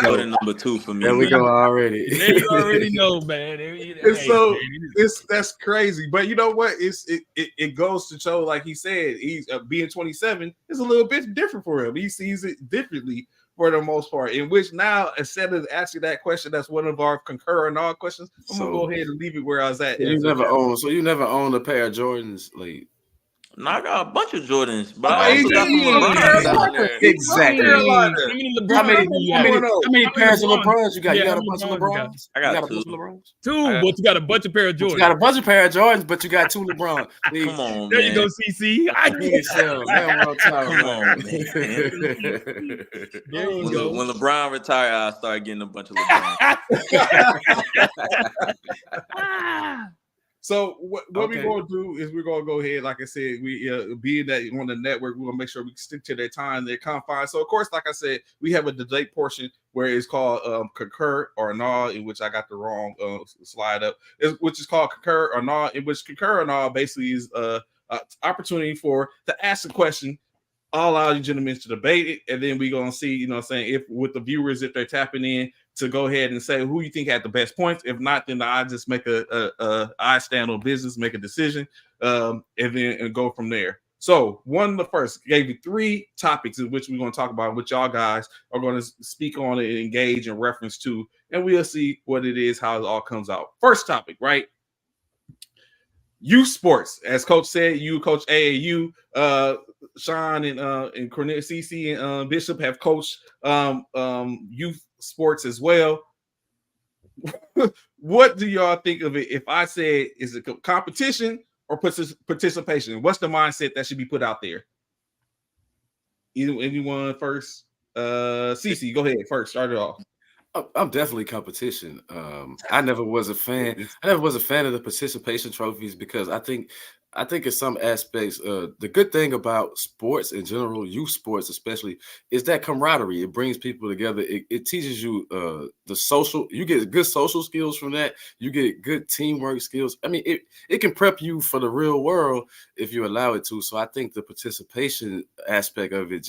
Jordan number 2 for me. There we go already. You already know, man. That's crazy. But you know what? It goes to show, like he said, he's being 27 is a little bit different for him. He sees it differently for the most part. In which now, instead of asking that question, that's one of our concur and all questions. I'm gonna go ahead and leave it where I was at. You never owned a pair of Jordans, like. No, I got a bunch of Jordans, but I also got some LeBrons. Exactly. How many pairs of LeBrons you got? You got a bunch of LeBrons? I got 2. 2, but you got a bunch of pair of Jordans. You got a bunch of pair of Jordans, but you got 2 LeBrons. Come on, there man. you go, CC. I get it. Come on, man. There you go. When LeBron retired, I started getting a bunch of LeBrons. So what we're going to do is we're going to go ahead, like I said, we being that on the network, we're going to make sure we stick to their time, their confines. So, of course, like I said, we have a debate portion where it's called concur or nah, in which I got the wrong slide up, which is called concur or nah, in which concur or nah basically is an opportunity to ask a question. I'll allow you gentlemen to debate it, and then we're going to see, if with the viewers, if they're tapping in, to go ahead and say who you think had the best points. If not, then I just make I stand on business, make a decision, and then go from there. So one of the first gave you 3 topics in which we're going to talk about, which y'all guys are going to speak on and engage in reference to, and we'll see what it is, how it all comes out. First topic, right? Youth sports, as Coach said, you Coach AAU, Sean and Cornelius, CC and Bishop have coached youth sports as well. What do y'all think of it? If I said, is it competition or participation? What's the mindset that should be put out there? Anyone first? CC, go ahead first. Start it off. I'm definitely competition. I never was a fan. I never was a fan of the participation trophies because I think in some aspects, the good thing about sports in general, youth sports especially, is that camaraderie. It brings people together. It teaches you the social. You get good social skills from that. You get good teamwork skills. I mean, it can prep you for the real world if you allow it to. So I think the participation aspect of it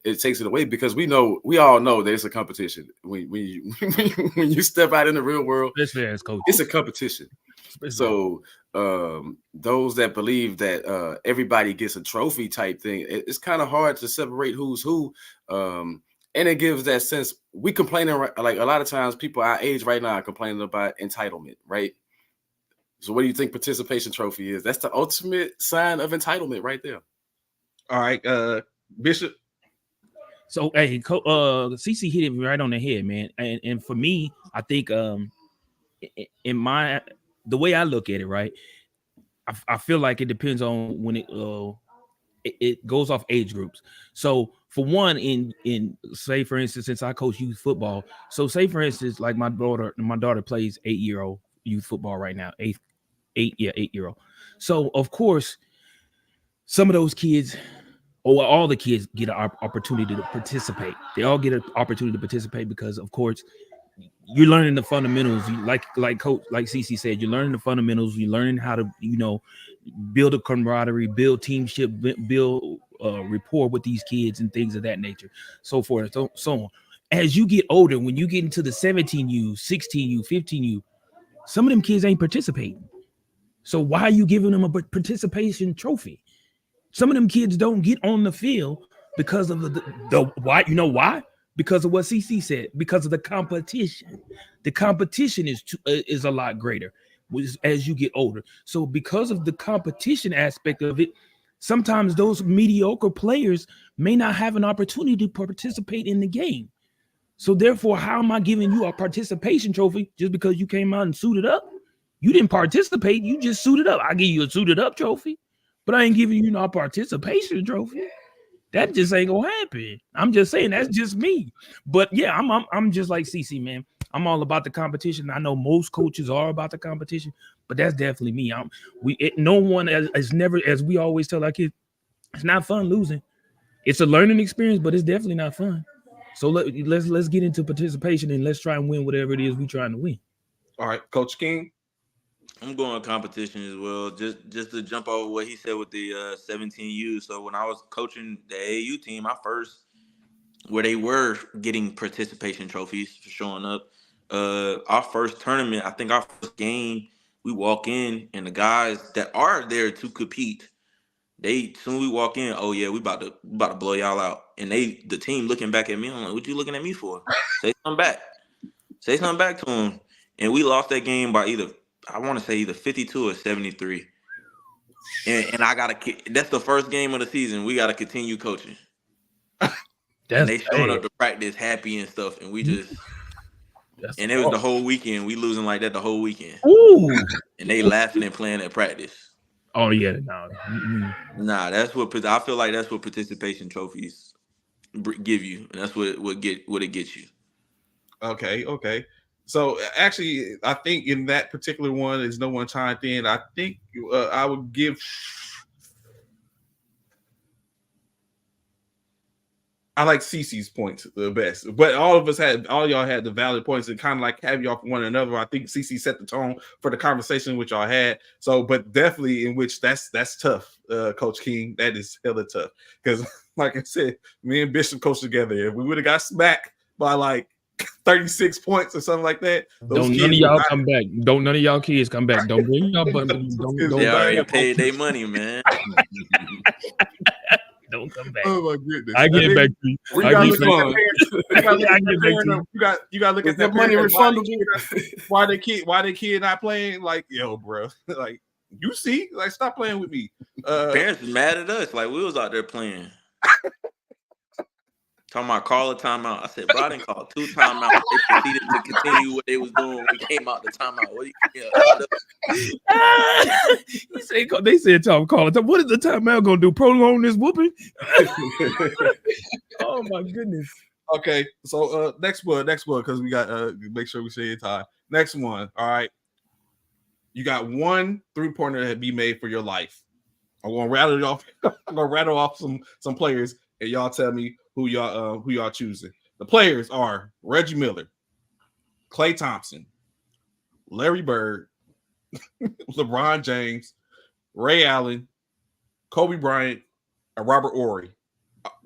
it takes it away because we all know there's a competition when you step out in the real world. It's a competition. So those that believe that everybody gets a trophy type thing, it's kind of hard to separate who's who. And it gives that sense. We complaining like a lot of times people our age right now are complaining about entitlement, right? So what do you think participation trophy is? That's the ultimate sign of entitlement right there. All right, Bishop. So hey, CC hit it right on the head, man. And for me, I think the way I look at it, right, I feel like it depends on when it goes off age groups. So for one, in say for instance, since I coach youth football, so say for instance, like my daughter plays 8-year-old youth football right now, 8-year-old. So of course, some of those kids, or all the kids, get an opportunity to participate. They all get an opportunity to participate because, of course, you're learning the fundamentals. You like Coach, like CC said, you're learning the fundamentals. You're learning how to, build a camaraderie, build teamship, build rapport with these kids and things of that nature, so forth and so on. As you get older, when you get into the 17U, 16U, 15U, some of them kids ain't participating. So why are you giving them a participation trophy? Some of them kids don't get on the field because of the why. You know why? Because of what CC said. Because of the competition. The competition is a lot greater as you get older. So because of the competition aspect of it, sometimes those mediocre players may not have an opportunity to participate in the game. So therefore, how am I giving you a participation trophy just because you came out and suited up? You didn't participate. You just suited up. I give you a suited up trophy, but I ain't giving you no participation trophy. That just ain't gonna happen. I'm just saying that's just me. But yeah, I'm just like CC, man. I'm all about the competition. I know most coaches are about the competition, but that's definitely me. No one has never, as we always tell our kids, it's not fun losing. It's a learning experience, but it's definitely not fun. So let's get into participation and let's try and win whatever it is we're trying to win. All right, Coach King. I'm going competition as well. Just to jump over what he said with the 17U. So when I was coaching the AAU team, where they were getting participation trophies for showing up. Our first tournament, I think our first game, we walk in and the guys that are there to compete, soon we walk in, oh yeah, we about to blow y'all out. And the team looking back at me, I'm like, what you looking at me for? Say something back to them. And we lost that game by either 52 or 73. And that's the first game of the season. We gotta continue coaching. And they showing up to practice happy and stuff, and we just it was the whole weekend. We losing like that the whole weekend. Ooh. And they laughing and playing at practice. Oh yeah, no. Nah, I feel like that's what participation trophies give you, and that's what it gets you. Okay. So actually, I think in that particular one, there's no one chimed in. I think I would give. I like CC's points the best, but all y'all had the valid points and kind of like have y'all for one another. I think CC set the tone for the conversation which y'all had. So, but definitely in which that's tough, Coach King. That is hella tough because, like I said, me and Bishop coached together. If we would have got smacked by like 36 points or something like that, don't none of y'all come back. Don't none of y'all kids come back. Don't bring y'all buttons. They already paid their money, man. Don't come back. Oh my goodness! I get it back to you. You gotta look at that money refundable. Why the kid not playing? Like, yo, bro, like you see, like stop playing with me. Parents was mad at us, like we was out there playing. Talking about call a timeout. I said, bro, I didn't call 2 timeouts. They proceeded to continue what they was doing when we came out the timeout. They said, Tom, call it. What is the timeout gonna do? Prolong this whooping? Oh my goodness. Okay, so next one, because we got make sure we say it time. Next one, all right. You got one 3-pointer that be made for your life. I'm gonna rattle off. I'm gonna rattle off some players, and y'all tell me who y'all choosing. The players are Reggie Miller, Klay Thompson, Larry Bird, LeBron James, Ray Allen, Kobe Bryant, and Robert Horry.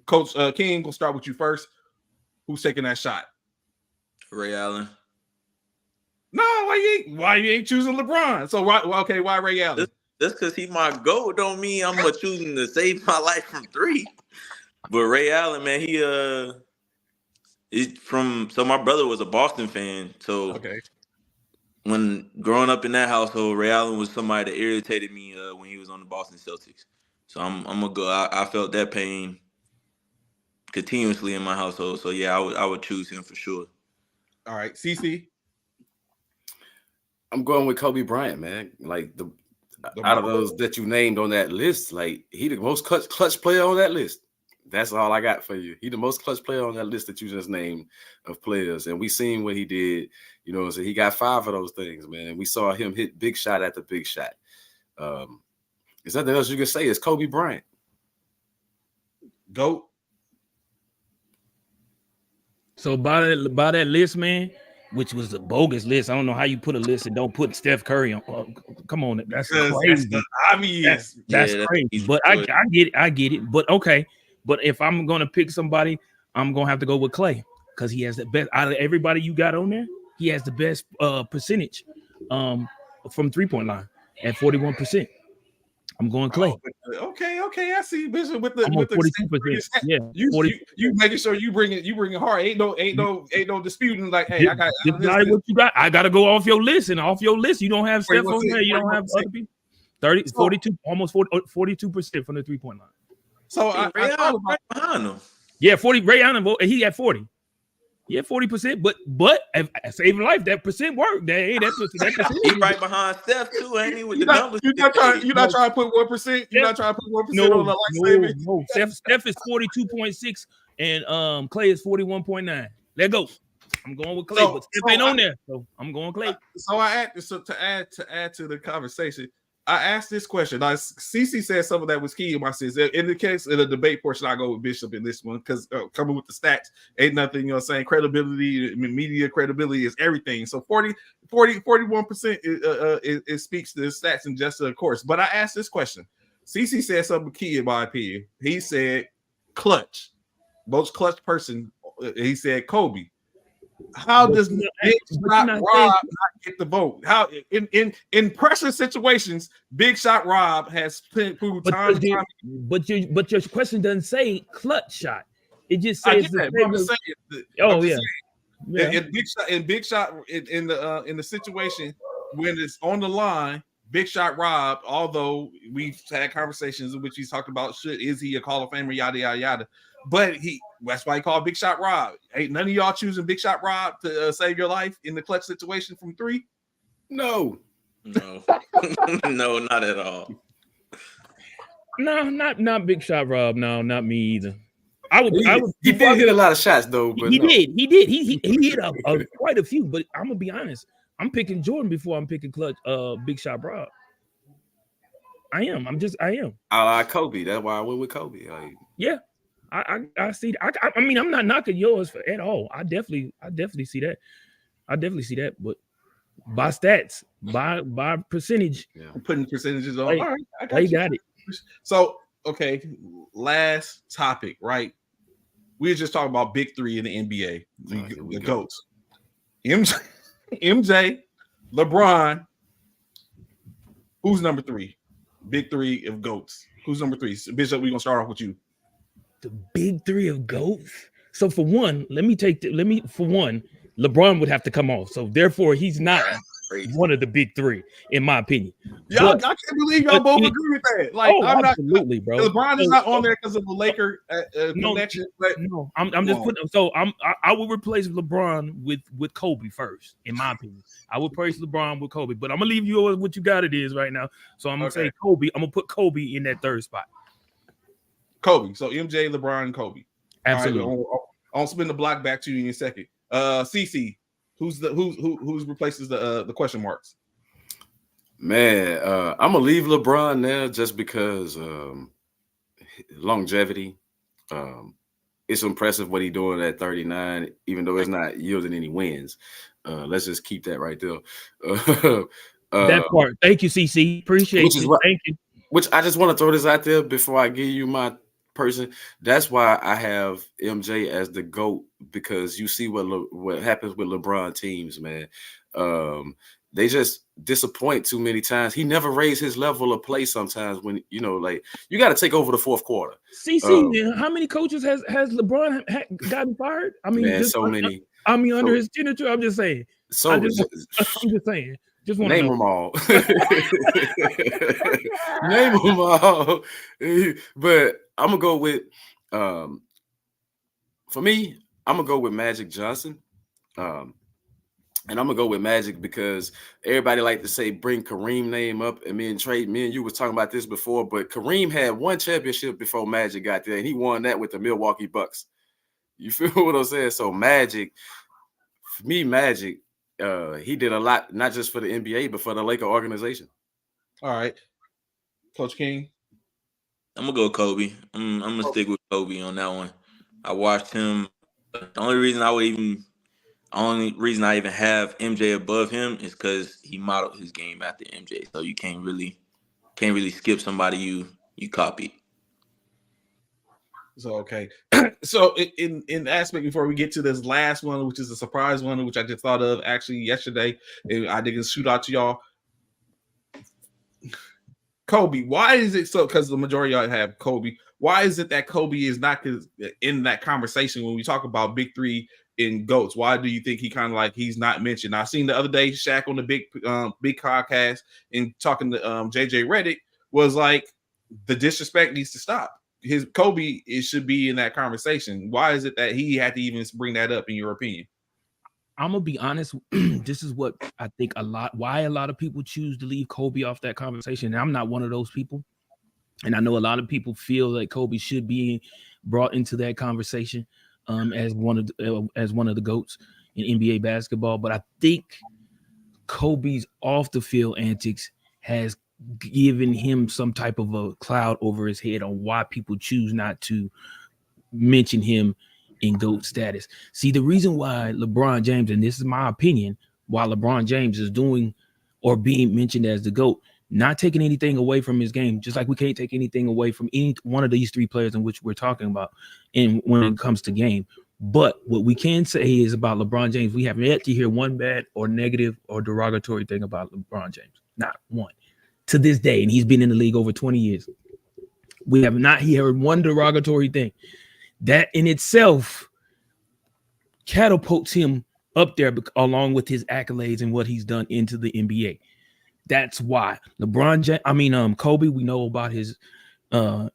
Coach King, we'll start with you first. Who's taking that shot? Ray Allen. No, why you ain't choosing LeBron? So why Ray Allen? Just because he's my GOAT don't mean I'm choosing to save my life from 3. But Ray Allen, man, so my brother was a Boston fan. So when growing up in that household, Ray Allen was somebody that irritated me when he was on the Boston Celtics. So I'm gonna go. I felt that pain continuously in my household. So yeah, I would choose him for sure. All right, CC. I'm going with Kobe Bryant, man. Like out of those that you named on that list, like he the most clutch player on that list. That's all I got for you. He the most clutch player on that list that you just named of players. And we seen what he did, so he got 5 of those things, man. And we saw him hit big shot after big shot. There's nothing else you can say. It's Kobe Bryant. GOAT. So by that list, man, which was a bogus list. I don't know how you put a list and don't put Steph Curry on. Come on, that's crazy. That's obvious. That's crazy. But I get it. But okay. But if I'm gonna pick somebody, I'm gonna have to go with Clay because he has the best out of everybody you got on there. He has the best percentage from 3-point line at 41%. I'm going Clay. Okay. I see Bishop with the 42%. Yeah, you making sure you bring it hard. Ain't no disputing. Like, hey, I got what you got. I got to go off your list, and off your list, you don't have Steph on there. You don't have other people. 42, almost 42% from the 3-point line. So I thought about behind him. Yeah, 40. Ray Allen, he had 40. Yeah, 40%. But if saving life, that percent work. That percent. He right behind Steph too, ain't he? With the numbers. You're not trying to put 1%. You're not trying to put 1% on the life saving. No. Steph is 42.6 and Clay is 41.9. Let go. I'm going with Clay, but Steph ain't on there, so I'm going Clay. So to add to the conversation, I asked this question. Now, CC said some of that was key in my sense. In the case of the debate portion, I go with Bishop in this one because coming with the stats ain't nothing, you know what I'm saying? Credibility, media credibility is everything. So 41% it speaks to the stats and just of course. But I asked this question. CC said something key in my opinion. He said clutch. Most clutch person, he said Kobe. How does Big Shot Rob not get the vote? How in pressure situations, Big Shot Rob has proved time. But your question doesn't say clutch shot. It just says in Big Shot in the situation when it's on the line, Big Shot Rob. Although we've had conversations in which he's talked about is he a Hall of Famer, yada yada yada. But that's why he called Big Shot Rob. Ain't none of y'all choosing Big Shot Rob to save your life in the clutch situation from 3? No, no, not at all. No, not Big Shot Rob. No, not me either. He did hit a lot of shots though. But he did. He hit quite a few. But I'm gonna be honest. I'm picking Jordan before I'm picking clutch. Big Shot Rob. I am. I like Kobe. That's why I went with Kobe. Yeah. I see. I mean, I'm not knocking yours at all. I definitely see that. But by stats, by percentage, I'm putting percentages on. All right, I got it. So okay, last topic, right? We were just talking about big 3 in the NBA, the GOATs. MJ, LeBron. Who's number 3? Big 3 of GOATs. Who's number 3? Bishop, we're gonna start off with you. The big 3 of GOATs. So for one, LeBron would have to come off. So therefore, he's not one of the big 3, in my opinion. I can't believe y'all both agree with that. Like, I'm absolutely, bro. LeBron is not on there because of the Laker connection. But no, I'm just putting. So I would replace LeBron with Kobe first, in my opinion. I would replace LeBron with Kobe, but I'm gonna leave you with what you got. It is right now. So I'm gonna say Kobe. I'm gonna put Kobe in that 3rd spot. Kobe. So MJ, LeBron, and Kobe. Absolutely. Right, I'll spin the block back to you in a second. CC, who replaces the question marks? Man, I'm gonna leave LeBron there just because longevity. It's impressive what he's doing at 39, even though it's not yielding any wins. Let's just keep that right there. That part. Thank you, CC. Appreciate you. Thank you. Which I just want to throw this out there before I give you my person. That's why I have MJ as the GOAT, because you see what happens with LeBron teams, man. They just disappoint too many times. He never raised his level of play sometimes when, like, you got to take over the 4th quarter. CC, how many coaches has LeBron gotten fired? I mean, man, so many. Under his tenure, I'm just saying. I'm just saying. Just want to name them all. Name them all. But I'm gonna go with for me, I'm gonna go with Magic Johnson. And I'm gonna go with Magic because everybody like to say bring Kareem name up, and me and you was talking about this before, but Kareem had 1 championship before Magic got there, and he won that with the Milwaukee Bucks. You feel what I'm saying? So Magic, for me, Magic, he did a lot, not just for the NBA, but for the Laker organization. All right. Coach King? I'm gonna go Kobe. I'm gonna stick with Kobe on that one. I watched him. The only reason I even have MJ above him is because he modeled his game after MJ. So you can't really skip somebody you copied. So okay. So in the aspect before we get to this last one, which is a surprise one, which I just thought of actually yesterday, and I didn't shoot out to y'all. Kobe, why is it so? Because the majority of y'all have Kobe. Why is it that Kobe is not in that conversation when we talk about big three in GOATs? Why do you think he kind of like he's not mentioned? I seen the other day Shaq on the big podcast and talking to JJ Redick was like the disrespect needs to stop. His Kobe it should be in that conversation. Why is it that he had to even bring that up in your opinion? I'm gonna be honest. This is what I think why a lot of people choose to leave Kobe off that conversation. And I'm not one of those people. And I know a lot of people feel that Kobe should be brought into that conversation as one of the GOATs in NBA basketball. But I think Kobe's off the field antics has given him some type of a cloud over his head on why people choose not to mention him in GOAT status. See, the reason why LeBron James, and this is my opinion, why LeBron James is doing or being mentioned as the GOAT, not taking anything away from his game, just like we can't take anything away from any one of these three players in which we're talking about and when it comes to game. But what we can say is about LeBron James, we haven't yet to hear one bad or negative or derogatory thing about LeBron James. Not one. To this day, and he's been in the league over 20 years. We have not heard one derogatory thing. That in itself catapults him up there along with his accolades and what he's done into the NBA. That's why Kobe, we know about his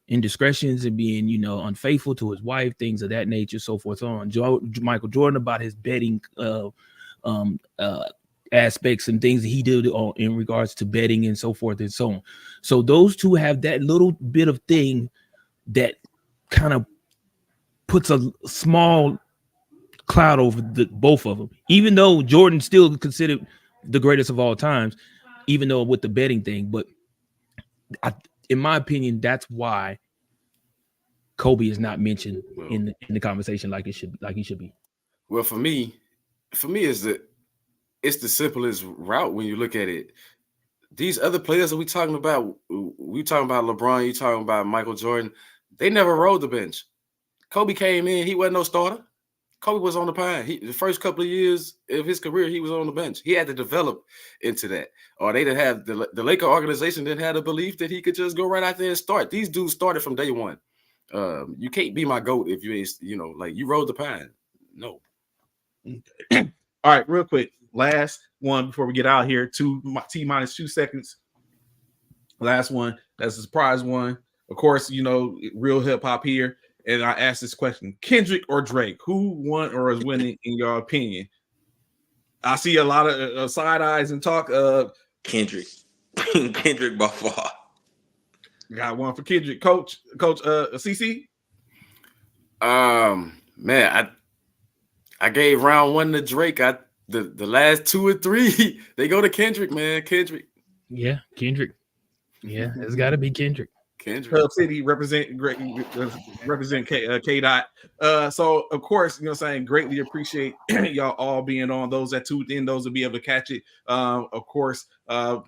indiscretions and being, unfaithful to his wife, things of that nature, so forth, so on. Michael Jordan about his betting aspects and things that he did in regards to betting and so forth and so on. So those two have that little bit of thing that kind of puts a small cloud over both of them, even though Jordan's still considered the greatest of all times, even though with the betting thing. But in my opinion, that's why Kobe is not mentioned in the conversation like he should be. Well, for me, it's the simplest route when you look at it. These other players that we talking about LeBron, you talking about Michael Jordan, they never rode the bench. Kobe came in, he wasn't no starter. Kobe was on the pine. The first couple of years of his career, he was on the bench. He had to develop into that. Or they didn't have the Laker organization didn't have the belief that he could just go right out there and start. These dudes started from day one. You can't be my GOAT if you ain't, like you rode the pine. No. All right, real quick. Last one before we get out here. T-minus 2 seconds. Last one. That's a surprise one. Of course, real hip hop here. And I asked this question: Kendrick or Drake? Who won or is winning in your opinion? I see a lot of side eyes and talk. Kendrick. Kendrick by far. Got one for Kendrick. Coach CC? Man, I gave round one to Drake. The last 2 or 3, they go to Kendrick, man. Kendrick. Yeah, Kendrick. Yeah, it's got to be Kendrick. Hub City represent K Dot. So of course, greatly appreciate y'all all being on. Those that tuned in, those will be able to catch it. Of course, y'all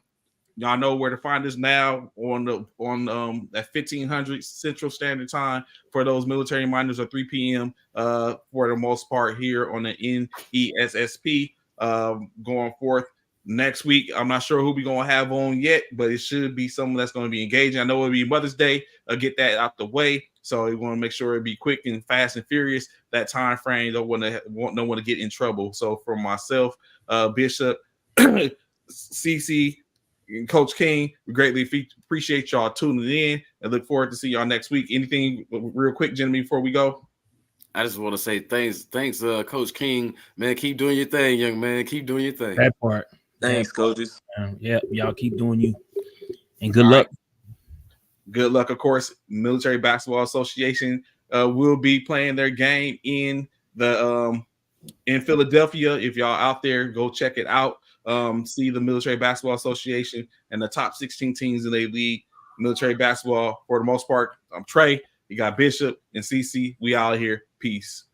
know where to find us now on at 1500 Central Standard Time for those military minors, or 3 p.m. For the most part here on the NESSP. Going forth next week, I'm not sure who we're going to have on yet, but it should be someone that's going to be engaging. I know it'll be Mother's Day. Get that out the way. So we want to make sure it be quick and fast and furious. That time frame, don't want no one to get in trouble. So for myself, Bishop, CC, and Coach King, we greatly appreciate y'all tuning in and look forward to see y'all next week. Anything real quick, gentlemen, before we go? I just want to say thanks, Coach King. Man, keep doing your thing, young man. Keep doing your thing. That part. Thanks, coaches. Yeah, y'all keep doing you. And good luck. Right. Good luck, of course. Military Basketball Association will be playing their game in Philadelphia. If y'all out there, go check it out. See the Military Basketball Association and the top 16 teams in their league Military Basketball for the most part. I'm Trey. You got Bishop and CC. We out here. Peace.